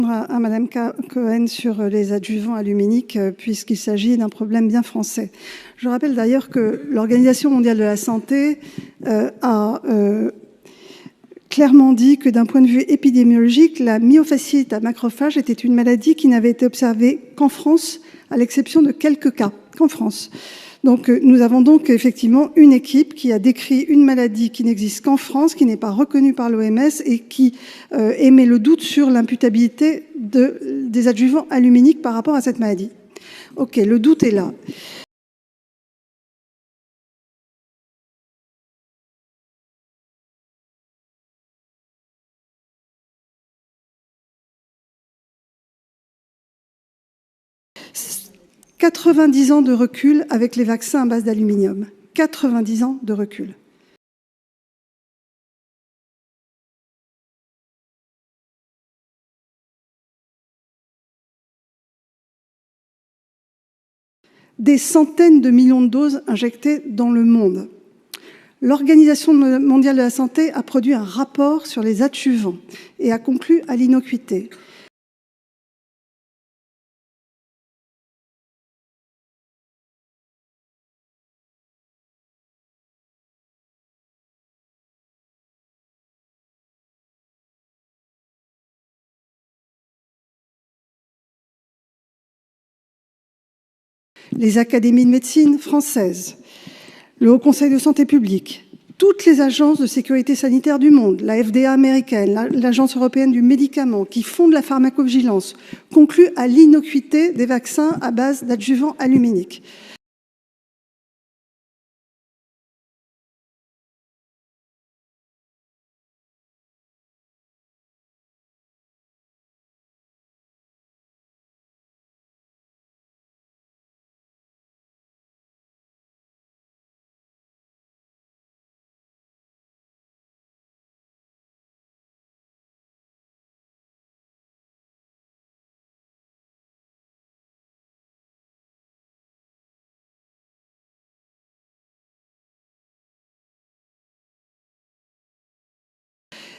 à Madame Cohen sur les adjuvants aluminiques, puisqu'il s'agit d'un problème bien français. Je rappelle d'ailleurs que l'Organisation mondiale de la santé a clairement dit que d'un point de vue épidémiologique, la myofasciite à macrophages était une maladie qui n'avait été observée qu'en France, à l'exception de quelques cas, qu'en France. Donc nous avons donc effectivement une équipe qui a décrit une maladie qui n'existe qu'en France, qui n'est pas reconnue par l'OMS et qui émet le doute sur l'imputabilité des adjuvants aluminiques par rapport à cette maladie. Ok, le doute est là. « 90 ans de recul avec les vaccins à base d'aluminium. 90 ans de recul. » Des centaines de millions de doses injectées dans le monde. L'Organisation mondiale de la santé a produit un rapport sur les adjuvants et a conclu à l'innocuité. Les académies de médecine françaises, le Haut Conseil de santé publique, toutes les agences de sécurité sanitaire du monde, la FDA américaine, l'Agence européenne du médicament, qui font de la pharmacovigilance, concluent à l'innocuité des vaccins à base d'adjuvants aluminiques.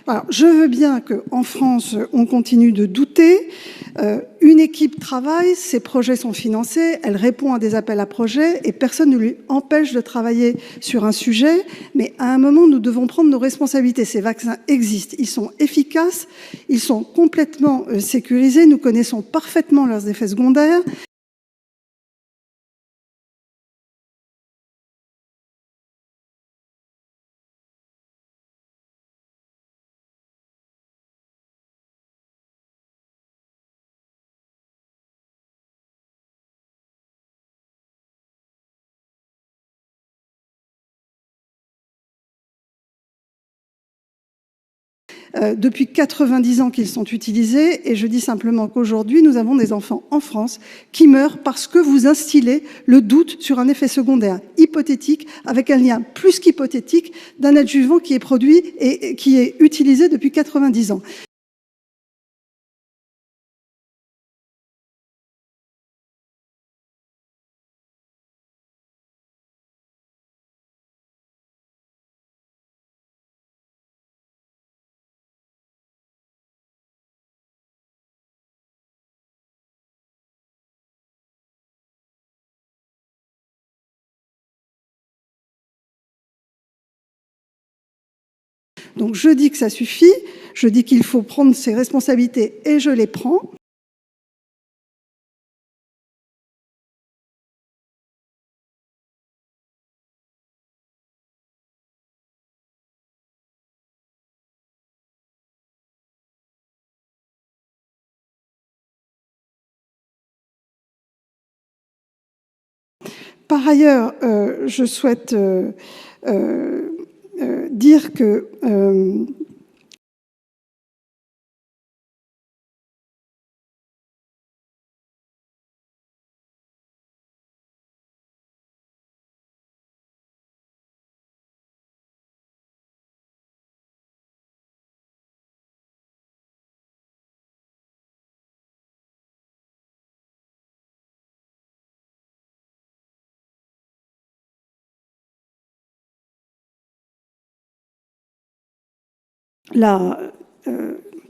Alors, je veux bien qu'en France, on continue de douter. Une équipe travaille, ses projets sont financés, elle répond à des appels à projets et personne ne lui empêche de travailler sur un sujet. Mais à un moment, nous devons prendre nos responsabilités. Ces vaccins existent, ils sont efficaces, ils sont complètement sécurisés, nous connaissons parfaitement leurs effets secondaires. Depuis 90 ans qu'ils sont utilisés, et je dis simplement qu'aujourd'hui, nous avons des enfants en France qui meurent parce que vous instillez le doute sur un effet secondaire hypothétique, avec un lien plus qu'hypothétique d'un adjuvant qui est produit et qui est utilisé depuis 90 ans. Donc je dis que ça suffit, je dis qu'il faut prendre ses responsabilités et je les prends. Par ailleurs, je souhaite dire que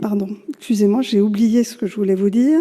Pardon, excusez-moi, j'ai oublié ce que je voulais vous dire.